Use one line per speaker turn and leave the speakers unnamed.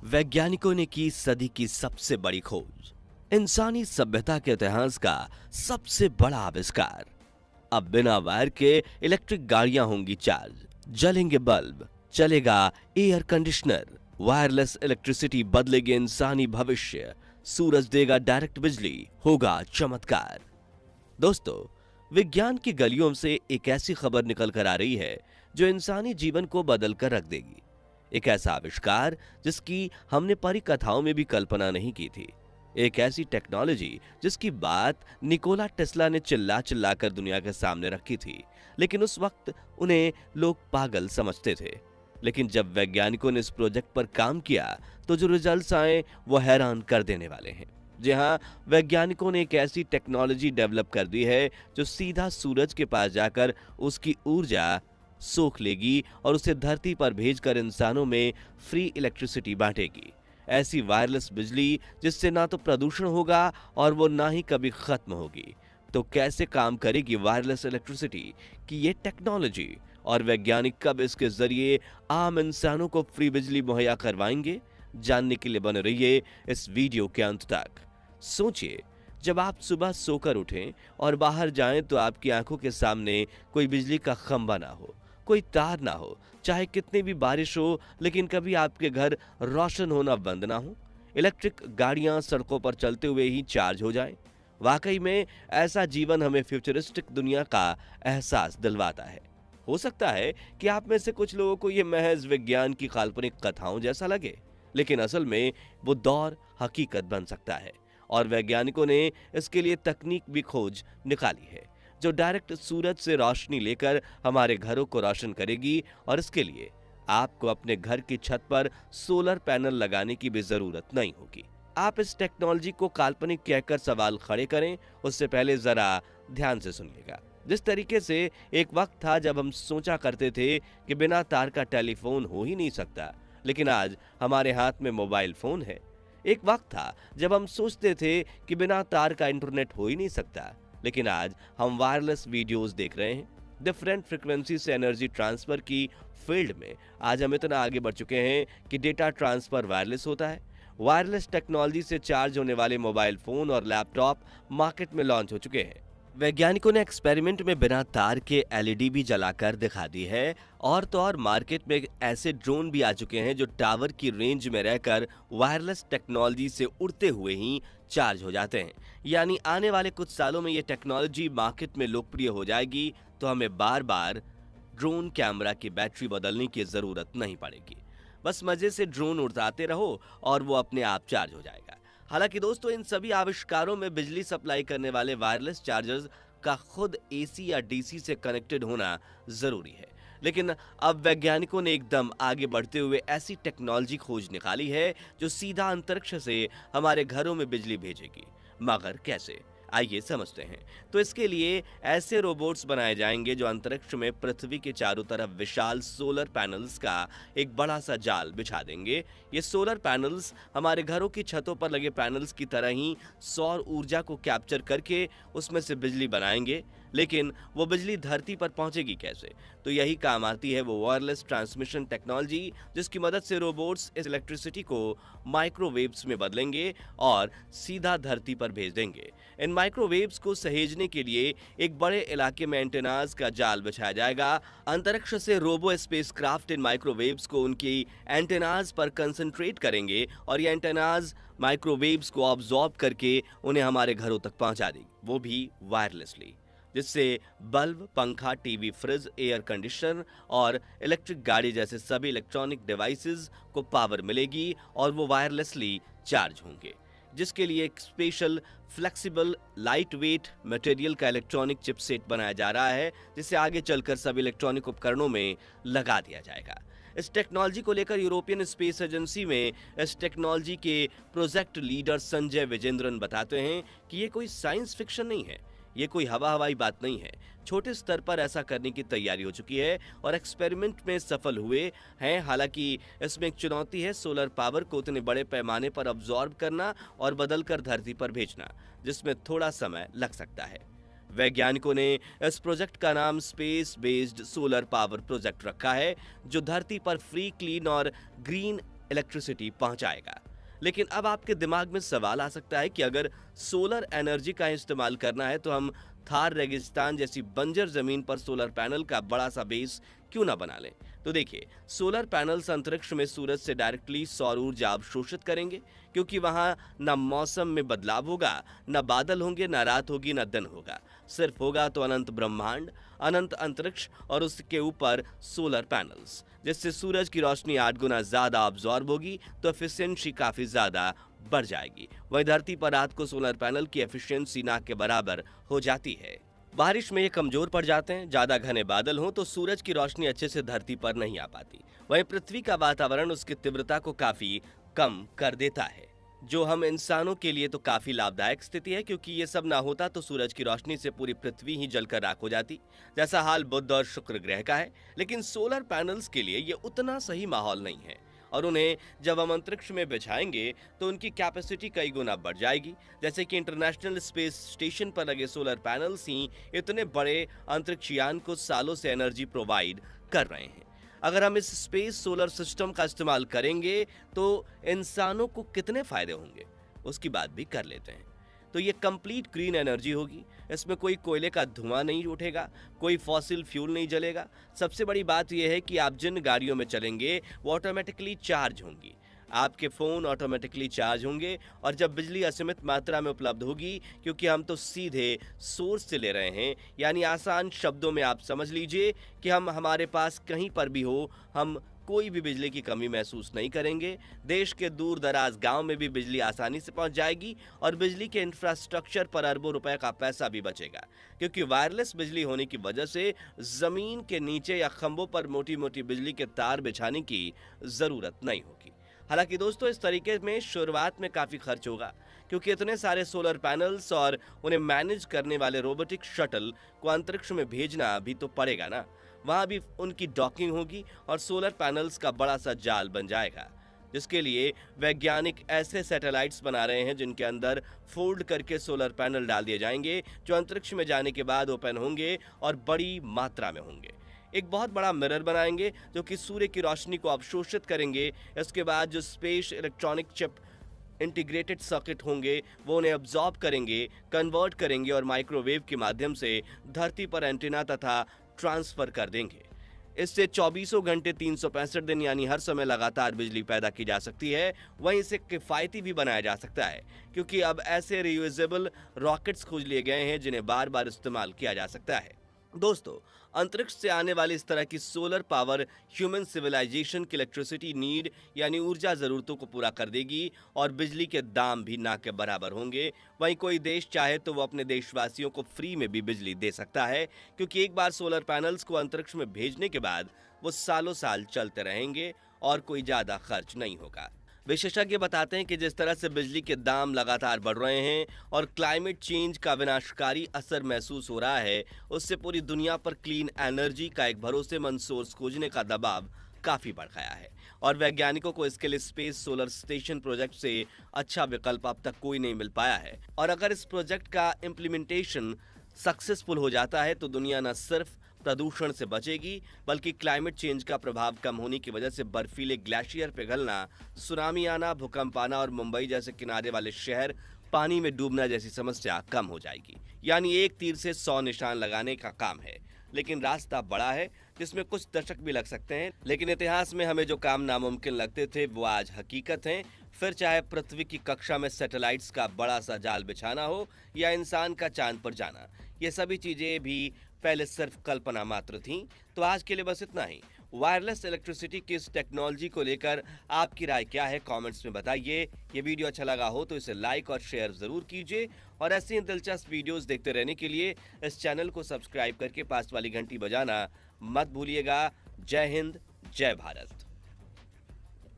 वैज्ञानिकों ने की सदी की सबसे बड़ी खोज, इंसानी सभ्यता के इतिहास का सबसे बड़ा आविष्कार। अब बिना वायर के इलेक्ट्रिक गाड़ियां होंगी चार्ज, जलेंगे बल्ब, चलेगा एयर कंडीशनर, वायरलेस इलेक्ट्रिसिटी बदलेगी इंसानी भविष्य, सूरज देगा डायरेक्ट बिजली, होगा चमत्कार। दोस्तों, विज्ञान की गलियों से एक ऐसी खबर निकल कर आ रही है जो इंसानी जीवन को बदल कर रख देगी। एक ऐसा आविष्कार जिसकी हमने परिकथाओं में भी कल्पना नहीं की थी। एक ऐसी टेक्नोलॉजी जिसकी बात निकोला टेस्ला ने चिल्ला चिल्ला कर दुनिया के सामने रखी थी, लेकिन उस वक्त उन्हें लोग पागल समझते थे। लेकिन जब वैज्ञानिकों ने इस प्रोजेक्ट पर काम किया तो जो रिजल्ट्स आए वो हैरान कर देने वाले हैं। जी हाँ, वैज्ञानिकों ने एक ऐसी टेक्नोलॉजी डेवलप कर दी है जो सीधा सूरज के पास जाकर उसकी ऊर्जा सोख लेगी और उसे धरती पर भेजकर इंसानों में फ्री इलेक्ट्रिसिटी बांटेगी। ऐसी वायरलेस बिजली जिससे ना तो प्रदूषण होगा और वो ना ही कभी खत्म होगी। तो कैसे काम करेगी वायरलेस इलेक्ट्रिसिटी की ये टेक्नोलॉजी, और वैज्ञानिक कब इसके जरिए आम इंसानों को फ्री बिजली मुहैया करवाएंगे? जानने के लिए बने रहिए इस वीडियो के अंत तक। सोचिए, जब आप सुबह सोकर उठें और बाहर जाएं तो आपकी आंखों के सामने कोई बिजली का खंभा ना हो, कोई तार ना हो, चाहे कितनी भी बारिश हो, लेकिन कभी आपके घर रोशन होना बंद ना हो, इलेक्ट्रिक गाड़ियां सड़कों पर चलते हुए ही चार्ज हो जाएं। वाकई में ऐसा जीवन हमें फ्यूचरिस्टिक दुनिया का एहसास दिलवाता है। हो सकता है कि आप में से कुछ लोगों को यह महज विज्ञान की काल्पनिक कथाओं जैसा लगे, लेकिन असल में वो दौर हकीकत बन सकता है। और वैज्ञानिकों ने इसके लिए तकनीक भी खोज निकाली है जो डायरेक्ट सूरज से रोशनी लेकर हमारे घरों को रोशन करेगी। और इसके लिए आपको अपने घर की छत पर सोलर पैनल लगाने की भी जरूरत नहीं होगी। आप इस टेक्नोलॉजी को काल्पनिक कहकर सवाल खड़े करें, उससे पहले जरा ध्यान से सुनिएगा। जिस तरीके से एक वक्त था जब हम सोचा करते थे कि बिना तार का टेलीफोन हो ही नहीं सकता, लेकिन आज हमारे हाथ में मोबाइल फोन है। एक वक्त था जब हम सोचते थे कि बिना तार का इंटरनेट हो ही नहीं सकता, लेकिन आज हम वायरलेस वीडियोस देख रहे हैं। डिफरेंट फ्रीक्वेंसी से एनर्जी ट्रांसफर की फील्ड में आज हम इतना आगे बढ़ चुके हैं कि डेटा ट्रांसफर वायरलेस होता है। वायरलेस टेक्नोलॉजी से चार्ज होने वाले मोबाइल फोन और लैपटॉप मार्केट में लॉन्च हो चुके हैं। वैज्ञानिकों ने एक्सपेरिमेंट में बिना तार के एलईडी भी जलाकर दिखा दी है। और तो और मार्केट में ऐसे ड्रोन भी आ चुके हैं जो टावर की रेंज में रहकर वायरलेस टेक्नोलॉजी से उड़ते हुए ही चार्ज हो जाते हैं। यानी आने वाले कुछ सालों में ये टेक्नोलॉजी मार्केट में लोकप्रिय हो जाएगी तो हमें बार बार ड्रोन कैमरा की बैटरी बदलने की जरूरत नहीं पड़ेगी। बस मजे से ड्रोन उड़ाते रहो और वो अपने आप चार्ज हो जाएगा। हालांकि दोस्तों, इन सभी आविष्कारों में बिजली सप्लाई करने वाले वायरलेस चार्जर्स का खुद एसी या डीसी से कनेक्टेड होना जरूरी है। लेकिन अब वैज्ञानिकों ने एकदम आगे बढ़ते हुए ऐसी टेक्नोलॉजी खोज निकाली है जो सीधा अंतरिक्ष से हमारे घरों में बिजली भेजेगी। मगर कैसे, आइए समझते हैं। तो इसके लिए ऐसे रोबोट्स बनाए जाएंगे जो अंतरिक्ष में पृथ्वी के चारों तरफ विशाल सोलर पैनल्स का एक बड़ा सा जाल बिछा देंगे। ये सोलर पैनल्स हमारे घरों की छतों पर लगे पैनल्स की तरह ही सौर ऊर्जा को कैप्चर करके उसमें से बिजली बनाएंगे। लेकिन वो बिजली धरती पर पहुंचेगी कैसे? तो यही काम आती है वो वायरलेस ट्रांसमिशन टेक्नोलॉजी, जिसकी मदद से रोबोट्स इस इलेक्ट्रिसिटी को माइक्रोवेव्स में बदलेंगे और सीधा धरती पर भेज देंगे। इन माइक्रोवेव्स को सहेजने के लिए एक बड़े इलाके में एंटेनाज का जाल बिछाया जाएगा। अंतरिक्ष से रोबो स्पेसक्राफ्ट इन माइक्रोवेव्स को उनकी एंटेनाज पर कंसंट्रेट करेंगे और ये एंटेनाज माइक्रोवेव्स को ऑब्जॉर्ब करके उन्हें हमारे घरों तक पहुंचा देगी, वो भी वायरलेसली, जिससे बल्ब, पंखा, टीवी, फ्रिज, एयर कंडीशनर और इलेक्ट्रिक गाड़ी जैसे सभी इलेक्ट्रॉनिक डिवाइसेस को पावर मिलेगी और वो वायरलेसली चार्ज होंगे। जिसके लिए एक special flexible light weight material का इलेक्ट्रॉनिक चिपसेट बनाया जा रहा है, जिसे आगे चलकर सभी इलेक्ट्रॉनिक उपकरणों में लगा दिया जाएगा। इस टेक्नोलॉजी को लेकर यूरोपियन स्पेस एजेंसी में इस टेक्नोलॉजी के प्रोजेक्ट लीडर संजय विजेंद्रन बताते हैं कि ये कोई साइंस फिक्शन नहीं है, ये कोई हवाई बात नहीं है। छोटे स्तर पर ऐसा करने की तैयारी हो चुकी है और एक्सपेरिमेंट में सफल हुए हैं। हालांकि इसमें एक चुनौती है सोलर पावर को उतने बड़े पैमाने पर अब्जॉर्ब करना और बदलकर धरती पर भेजना, जिसमें थोड़ा समय लग सकता है। वैज्ञानिकों ने इस प्रोजेक्ट का नाम space based solar power project रखा है, जो धरती पर फ्री, क्लीन और ग्रीन इलेक्ट्रिसिटी पहुंचाएगा। लेकिन अब आपके दिमाग में सवाल आ सकता है कि अगर सोलर एनर्जी का इस्तेमाल करना है तो हम थार रेगिस्तान जैसी बंजर जमीन पर सोलर पैनल का बड़ा सा बेस क्यों ना बना लें। तो देखिए, सोलर पैनल्स अंतरिक्ष में सूरज से डायरेक्टली सौर ऊर्जा अवशोषित करेंगे, क्योंकि वहां न मौसम में बदलाव होगा, न बादल होंगे, न रात होगी, न दिन होगा। सिर्फ होगा तो अनंत ब्रह्मांड, अनंत अंतरिक्ष और उसके ऊपर सोलर पैनल्स, जिससे सूरज की रोशनी 8 गुना ज्यादा अब्जॉर्ब होगी, तो एफिशिएंसी काफी ज्यादा बढ़ जाएगी। वहीं धरती पर रात को सोलर पैनल की एफिशिएंसी ना के बराबर हो जाती है। बारिश में ये कमजोर पड़ जाते हैं, ज्यादा घने बादल हों तो सूरज की रोशनी अच्छे से धरती पर नहीं आ पाती। वहीं पृथ्वी का वातावरण उसकी तीव्रता को काफी कम कर देता है, जो हम इंसानों के लिए तो काफी लाभदायक स्थिति है, क्योंकि ये सब ना होता तो सूरज की रोशनी से पूरी पृथ्वी ही जलकर राख हो जाती, जैसा हाल बुध और शुक्र ग्रह का है। लेकिन सोलर पैनल्स के लिए ये उतना सही माहौल नहीं है, और उन्हें जब हम अंतरिक्ष में बिछाएंगे तो उनकी कैपेसिटी कई गुना बढ़ जाएगी। जैसे कि इंटरनेशनल स्पेस स्टेशन पर लगे सोलर पैनल्स ही इतने बड़े अंतरिक्ष यान को सालों से एनर्जी प्रोवाइड कर रहे हैं। अगर हम इस स्पेस सोलर सिस्टम का इस्तेमाल करेंगे तो इंसानों को कितने फायदे होंगे, उसकी बात भी कर लेते हैं। तो ये कंप्लीट ग्रीन एनर्जी होगी, इसमें कोई कोयले का धुआं नहीं उठेगा, कोई फॉसिल फ्यूल नहीं जलेगा। सबसे बड़ी बात यह है कि आप जिन गाड़ियों में चलेंगे वो ऑटोमेटिकली चार्ज होंगी, आपके फ़ोन ऑटोमेटिकली चार्ज होंगे, और जब बिजली असीमित मात्रा में उपलब्ध होगी, क्योंकि हम तो सीधे सोर्स से ले रहे हैं, यानी आसान शब्दों में आप समझ लीजिए कि हम हमारे पास कहीं पर भी हो, हम कोई भी बिजली की कमी महसूस नहीं करेंगे। देश के दूर दराज गांव में भी बिजली आसानी से पहुंच जाएगी, और बिजली के इंफ्रास्ट्रक्चर पर अरबों रुपए का पैसा भी बचेगा, क्योंकि वायरलेस बिजली होने की वजह से जमीन के नीचे या खंभों पर मोटी मोटी बिजली के तार बिछाने की जरूरत नहीं होगी। हालांकि दोस्तों, इस तरीके में शुरुआत में काफी खर्च होगा, क्योंकि इतने सारे सोलर पैनल्स और उन्हें मैनेज करने वाले रोबोटिक शटल को अंतरिक्ष में भेजना भी तो पड़ेगा ना। वहां भी उनकी डॉकिंग होगी और सोलर पैनल्स का बड़ा सा जाल बन जाएगा, जिसके लिए वैज्ञानिक ऐसे सैटेलाइट्स बना रहे हैं जिनके अंदर फोल्ड करके सोलर पैनल डाल दिए जाएंगे, जो अंतरिक्ष में जाने के बाद ओपन होंगे और बड़ी मात्रा में होंगे। एक बहुत बड़ा मिरर बनाएंगे जो कि सूर्य की रोशनी को अवशोषित करेंगे। इसके बाद जो space electronic chip integrated circuit होंगे वो उन्हें अब्जॉर्ब करेंगे, कन्वर्ट करेंगे और माइक्रोवेव के माध्यम से धरती पर एंटीना तथा ट्रांसफर कर देंगे। इससे 24 घंटे 365 दिन यानी हर समय लगातार बिजली पैदा की जा सकती है। वहीं इसे किफायती भी बनाया जा सकता है, क्योंकि अब ऐसे रियूजेबल रॉकेट्स खोज लिए गए हैं जिन्हें बार बार इस्तेमाल किया जा सकता है। दोस्तों, अंतरिक्ष से आने वाली इस तरह की सोलर पावर ह्यूमन सिविलाइजेशन की इलेक्ट्रिसिटी नीड यानी ऊर्जा जरूरतों को पूरा कर देगी, और बिजली के दाम भी ना के बराबर होंगे। वहीं कोई देश चाहे तो वो अपने देशवासियों को फ्री में भी बिजली दे सकता है, क्योंकि एक बार सोलर पैनल्स को अंतरिक्ष में भेजने के बाद वो सालों साल चलते रहेंगे और कोई ज्यादा खर्च नहीं होगा। विशेषज्ञ बताते हैं कि जिस तरह से बिजली के दाम लगातार बढ़ रहे हैं और क्लाइमेट चेंज का विनाशकारी असर महसूस हो रहा है, उससे पूरी दुनिया पर क्लीन एनर्जी का एक भरोसेमंद सोर्स खोजने का दबाव काफी बढ़ गया है, और वैज्ञानिकों को इसके लिए स्पेस सोलर स्टेशन प्रोजेक्ट से अच्छा विकल्प अब तक कोई नहीं मिल पाया है। और अगर इस प्रोजेक्ट का इम्प्लीमेंटेशन सक्सेसफुल हो जाता है तो दुनिया न सिर्फ प्रदूषण से बचेगी, बल्कि क्लाइमेट चेंज का प्रभाव कम होने की वजह से बर्फीले ग्लेशियर पिघलना, सुनामी आना, भूकंप आना और मुंबई जैसे किनारे वाले शहर पानी में डूबना जैसी समस्या कम हो जाएगी। यानी एक तीर से 100 निशान लगाने का काम है। लेकिन रास्ता बड़ा है, जिसमें कुछ दशक भी लग सकते हैं, लेकिन इतिहास में हमें जो काम नामुमकिन लगते थे वो आज हकीकत हैं। फिर चाहे पृथ्वी की कक्षा में सैटेलाइट्स का बड़ा सा जाल बिछाना हो या इंसान का चांद पर जाना, ये सभी चीजें भी पहले सिर्फ कल्पना मात्र थीं। तो आज के लिए बस इतना ही। वायरलेस इलेक्ट्रिसिटी की इस टेक्नोलॉजी को लेकर आपकी राय क्या है, कमेंट्स में बताइए। ये वीडियो अच्छा लगा हो तो इसे लाइक और शेयर जरूर कीजिए, और ऐसी ही दिलचस्प वीडियोस देखते रहने के लिए इस चैनल को सब्सक्राइब करके पास वाली घंटी बजाना मत भूलिएगा। जय हिंद, जय भारत।